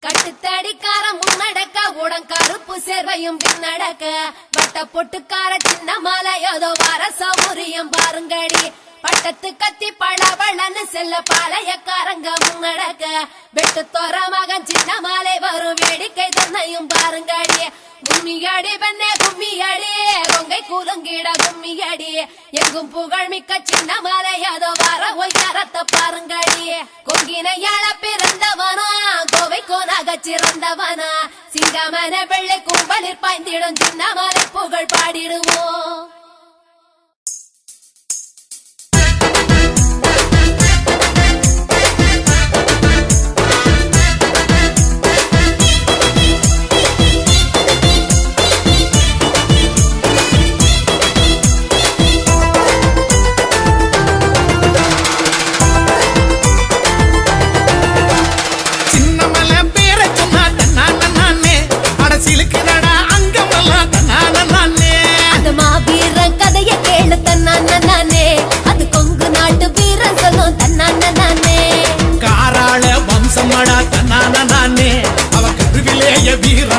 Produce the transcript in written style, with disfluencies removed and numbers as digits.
கட்டுத்தடிக்கார முன்னடக்க உடன் கருப்பு சேர்வையும் பின்னடக்க வட்ட பொட்டுக்கார சின்ன மாலை ஏதோ வர சௌரியம் பாருங்கடி பட்டத்து கத்தி பழவளன்னு செல்ல பாளையக்காரங்க முன்னடக்க வெட்டு தோற மகன் சின்ன மாலை வரும் வேடிக்கை தன்னையும் பாருங்கடி கும்மியடி பெண்ணே கும்மியடி கொங்கை கூலுங்கிட கும்மியடி எங்கும் புகழ் மிக்க சின்ன மாலை ஏதோ வர ஒய்யாரத்தை பாருங்கடி கொங்கினையாள பிறந்தவனா கோவை கோனாக சிறந்தவனா சிங்கமன வெள்ளை கும்பலில் பாய்ந்திடும் சின்ன மாலை புகழ் பாடிடுவோம். காராள வம்சமடா தன்னானே அவ கருவிலேய வீர